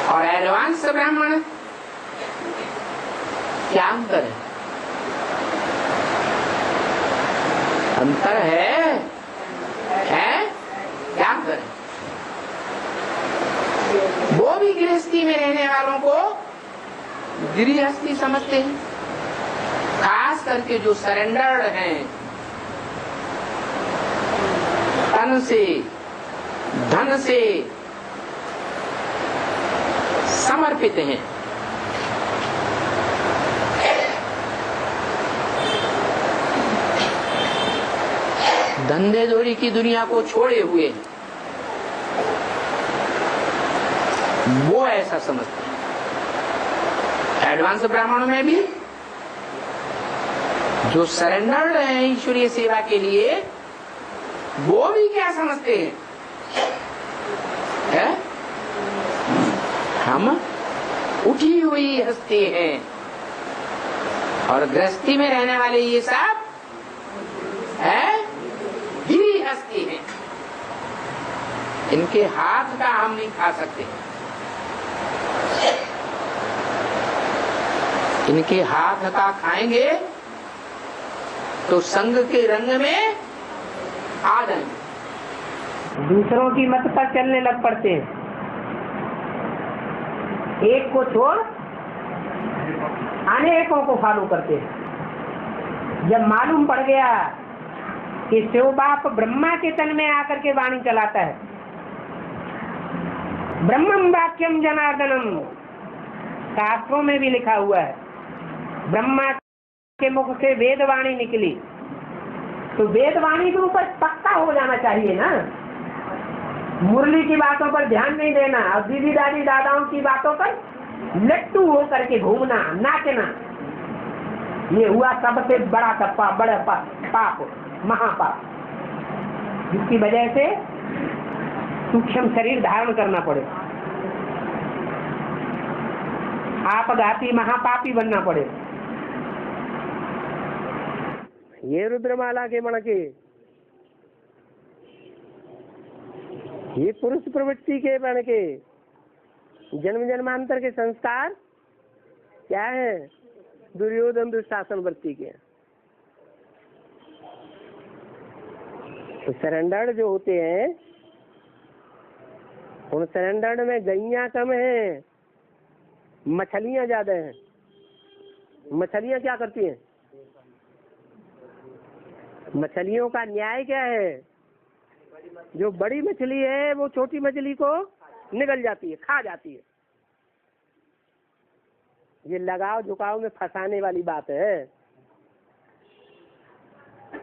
और एडवांस ब्राह्मण, क्या अंतर है? अंतर है? क्या अंतर है? वो भी गृहस्थी में रहने वालों को गृहस्थी समझते हैं, खास करके जो सरेंडर्ड हैं, तन से धन से समर्पित हैं। धंधे दौड़ी की दुनिया को छोड़े हुए वो ऐसा समझते हैं। एडवांस ब्राह्मणों में भी जो सरेंडर्ड है ईश्वरीय सेवा के लिए, वो भी क्या समझते हैं? हम उठी हुई हस्ती हैं और गृहस्थी में रहने वाले ये सब है गिरी हस्ती हैं। इनके हाथ का हम नहीं खा सकते, इनके हाथ का खाएंगे तो संग के रंग में आ जाएंगे। दूसरों की मत पर चलने लग पड़ते हैं, एक को छोड़ अनेकों को फॉलो करते हैं। जब मालूम पड़ गया कि शिव बाप ब्रह्मा के तन में आकर के वाणी चलाता है, ब्रह्मम वाक्यम जनार्दनम, शास्त्रों में भी लिखा हुआ है, ब्रह्मा के मुख से वेदवाणी निकली, तो वेदवाणी के ऊपर पक्का हो जाना चाहिए ना। मुरली की बातों पर ध्यान नहीं देना और दीदी दादी दादाओं की बातों पर लट्टू हो करके घूमना, नाचना, ये हुआ सबसे बड़ा पाप, महापाप, जिसकी वजह से सूक्ष्म शरीर धारण करना पड़े, आपघाती महापापी बनना पड़े। ये रुद्रमाला के मणके, ये पुरुष प्रवृत्ति के मणके, जन्म जन्मांतर के संस्कार क्या है? दुर्योधन दुशासन वृत्ति के। तो सरेंडर्ड जो होते हैं, उन सरेंडर्ड में गैया कम है, मछलियां ज्यादा हैं। मछलियां क्या करती हैं? मछलियों का न्याय क्या है? जो बड़ी मछली है वो छोटी मछली को निगल जाती है, खा जाती है। ये लगाव झुकाव में फंसाने वाली बात है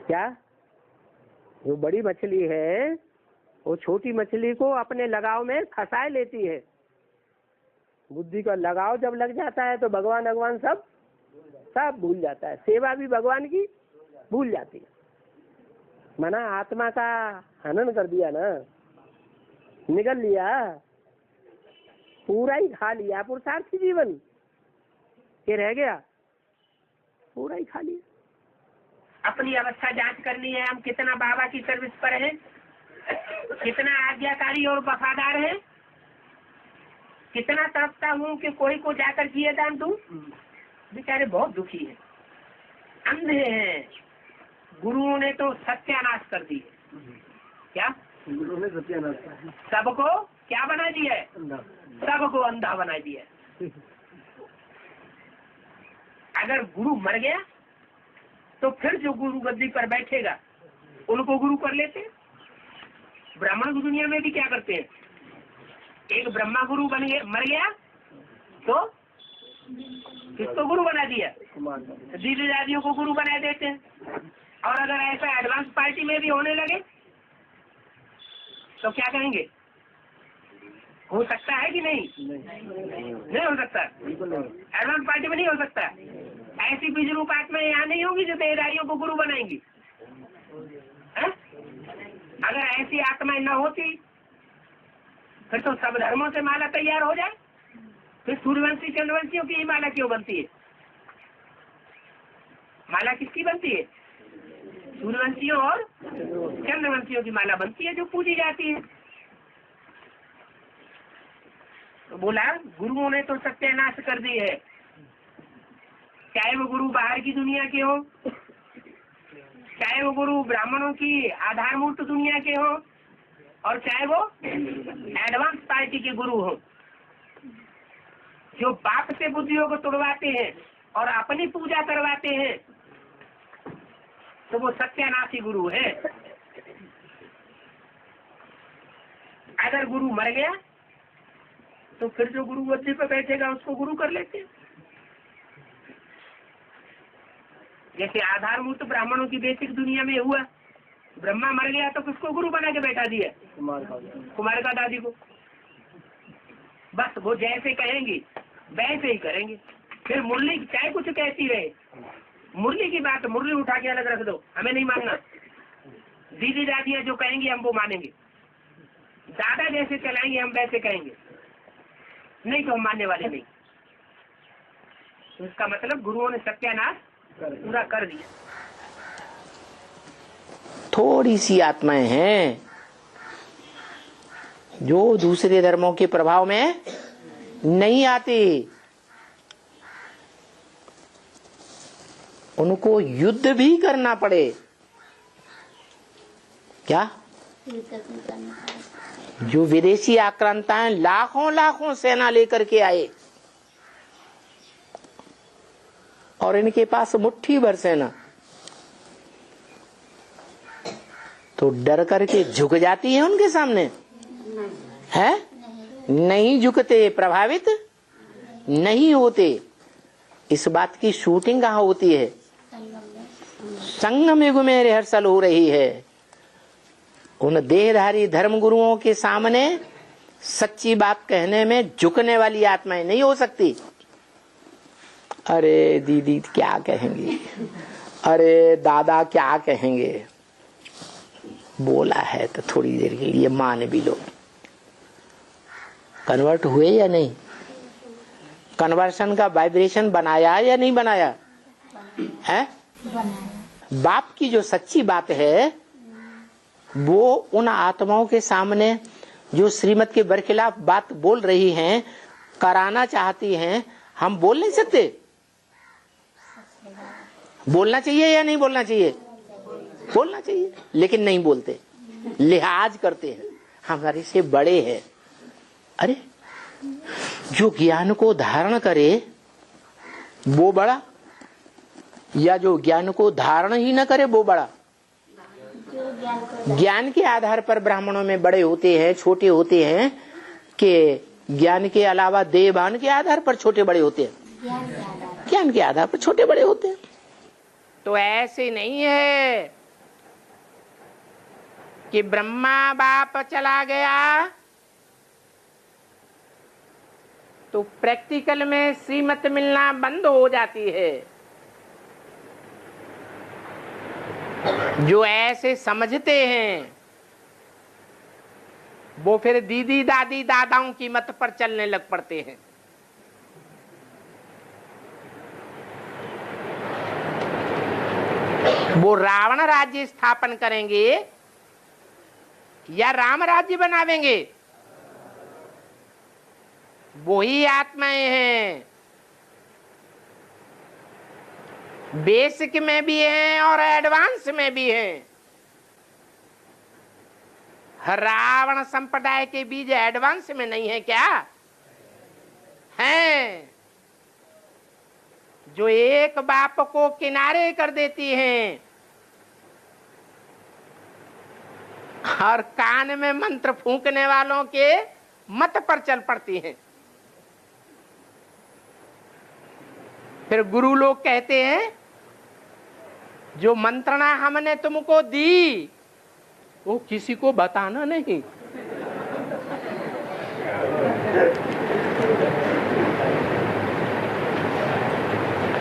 क्या? जो बड़ी मछली है वो छोटी मछली को अपने लगाव में फंसाए लेती है। बुद्धि का लगाव जब लग जाता है तो भगवान भगवान सब भूल जाता है, सेवा भी भगवान की भूल जाती है। मना आत्मा का हनन कर दिया ना, निगल लिया, पूरा ही खा लिया, पुरुषार्थी जीवन के रह गया, पूरा ही खा लिया। अपनी अवस्था जांच करनी है, हम कितना बाबा की सर्विस पर हैं, कितना आज्ञाकारी और वफादार हैं, कितना तड़पता हूँ कि कोई को जाकर किए दान दूं। बेचारे बहुत दुखी हैं, अंधे हैं। गुरुओं ने तो सत्यानाश कर दी। क्या गुरु ने सत्यानाश? सबको क्या बना दिया है? सबको अंधा बना दिया। अगर गुरु मर गया तो फिर जो गुरु गद्दी पर बैठेगा उनको गुरु कर लेते। ब्राह्मण की दुनिया में भी क्या करते हैं? एक ब्रह्मा गुरु बन गया, मर गया तो किसको गुरु बना दिया? दीदी दादियों को गुरु बना देते हैं। और अगर ऐसा एडवांस पार्टी में भी होने लगे तो क्या कहेंगे? हो सकता है कि नहीं? नहीं हो सकता। एडवांस पार्टी में नहीं हो सकता। ऐसी बिजरूप आत्मा यहाँ नहीं होगी जो देहधारियों को गुरु बनाएंगी। अगर ऐसी आत्माएं न होती फिर तो सब धर्मों से माला तैयार हो जाए। फिर सूर्यवंशी चंद्रवंशियों की ही माला क्यों बनती है? माला किसकी बनती है? सूर्यवंशियों और चंद्रवंशियों की माला बनती है जो पूजी जाती है। तो बोला गुरुओं ने तो सत्यानाश कर दी है, चाहे वो गुरु बाहर की दुनिया के हो, चाहे वो गुरु ब्राह्मणों की आधारमूर्त दुनिया के हो, और चाहे वो एडवांस पार्टी के गुरु हो, जो बाप से बुद्धियों को तोड़वाते हैं और अपनी पूजा करवाते हैं, तो वो सत्यानाशी गुरु है। अगर गुरु मर गया तो फिर जो गुरु गद्दी पे बैठेगा उसको गुरु कर लेते हैं। जैसे आधारभूत ब्राह्मणों की बेसिक दुनिया में हुआ, ब्रह्मा मर गया तो किसको गुरु बना के बैठा दिया? कुमार का दादी को। बस वो जैसे कहेंगी वैसे ही करेंगे। फिर मुरली चाहे कुछ कहती रहे, मुरली की बात मुरली उठा के अलग रख दो, हमें नहीं मानना। दीदी दादियां जो कहेंगी हम वो मानेंगे, दादा जैसे चलाएंगे हम वैसे कहेंगे, नहीं तो हम मानने वाले नहीं। तो इसका मतलब गुरुओं ने सत्यानाश पूरा कर दिया। थोड़ी सी आत्माएं हैं जो दूसरे धर्मों के प्रभाव में नहीं आती, उनको युद्ध भी करना पड़े। क्या? जो विदेशी आक्रांताएं लाखों लाखों सेना लेकर के आए और इनके पास मुट्ठी भर सेना, तो डर करके झुक जाती है उनके सामने? है? नहीं झुकते, प्रभावित नहीं होते। इस बात की शूटिंग कहाँ होती है? संगम युग में रिहर्सल हो रही है। उन देहधारी धर्म गुरुओं के सामने सच्ची बात कहने में झुकने वाली आत्माएं नहीं हो सकती। अरे दीदी क्या कहेंगी, अरे दादा क्या कहेंगे, बोला है तो थोड़ी देर के लिए मान भी लो। कन्वर्ट हुए या नहीं? कन्वर्शन का वाइब्रेशन बनाया या नहीं बनाया है? बाप की जो सच्ची बात है वो उन आत्माओं के सामने जो श्रीमत के बरखिलाफ बात बोल रही हैं, कराना चाहती हैं, हम बोल नहीं सकते। बोलना चाहिए या नहीं बोलना चाहिए? बोलना चाहिए, लेकिन नहीं बोलते, लिहाज करते हैं, हमारे से बड़े हैं। अरे जो ज्ञान को धारण करे वो बड़ा, या जो ज्ञान को धारण ही न करे वो बड़ा? ज्ञान के आधार पर ब्राह्मणों में बड़े होते हैं, छोटे होते हैं, कि ज्ञान के अलावा देहभान के आधार पर छोटे बड़े होते हैं? ज्ञान के आधार पर छोटे बड़े होते हैं। तो ऐसे नहीं है कि ब्रह्मा बाप चला गया तो प्रैक्टिकल में श्रीमत मिलना बंद हो जाती है। जो ऐसे समझते हैं वो फिर दीदी दादी दादाओं की मत पर चलने लग पड़ते हैं। वो रावण राज्य स्थापन करेंगे या राम राज्य बनावेंगे? वही आत्माएं हैं, बेसिक में भी हैं और एडवांस में भी हैं। रावण संप्रदाय के बीज एडवांस में नहीं है क्या? हैं, जो एक बाप को किनारे कर देती हैं और कान में मंत्र फूंकने वालों के मत पर चल पड़ती हैं। फिर गुरु लोग कहते हैं जो मंत्रणा हमने तुमको दी वो किसी को बताना नहीं।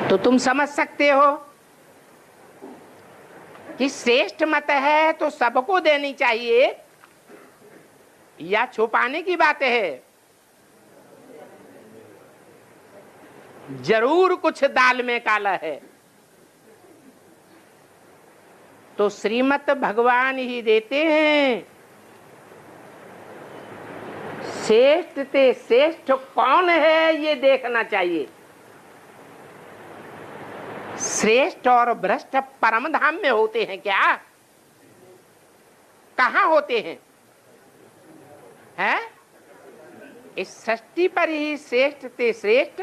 तो तुम समझ सकते हो कि श्रेष्ठ मत है तो सबको देनी चाहिए, या छुपाने की बातें है? जरूर कुछ दाल में काला है। तो श्रीमत भगवान ही देते हैं। श्रेष्ठ ते श्रेष्ठ कौन है ये देखना चाहिए। श्रेष्ठ और भ्रष्ट परम धाम में होते हैं क्या? कहाँ होते हैं? हैं? इस सृष्टि पर ही श्रेष्ठ ते श्रेष्ठ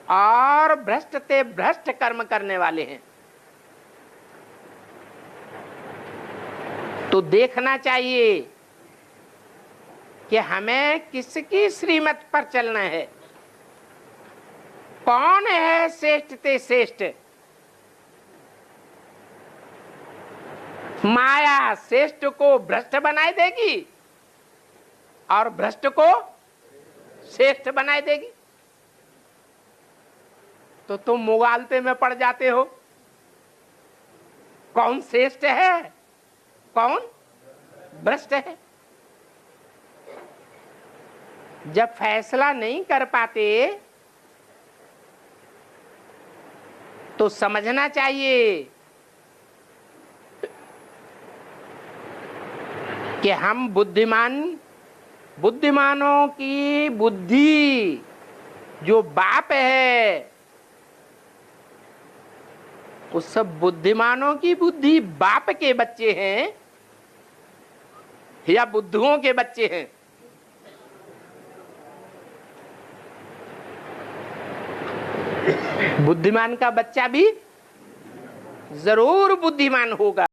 और भ्रष्ट ते भ्रष्ट कर्म करने वाले हैं। तो देखना चाहिए कि हमें किसकी श्रीमत पर चलना है। कौन है श्रेष्ठ ते श्रेष्ठ? माया श्रेष्ठ को भ्रष्ट बनाए देगी और भ्रष्ट को श्रेष्ठ बनाए देगी। तो तुम मुगालते में पड़ जाते हो। कौन श्रेष्ठ है, कौन भ्रष्ट है? जब फैसला नहीं कर पाते तो समझना चाहिए कि हम बुद्धिमानों की बुद्धि जो बाप है, उस सब बुद्धिमानों की बुद्धि बाप के बच्चे हैं या बुद्धुओं के बच्चे हैं? बुद्धिमान का बच्चा भी जरूर बुद्धिमान होगा।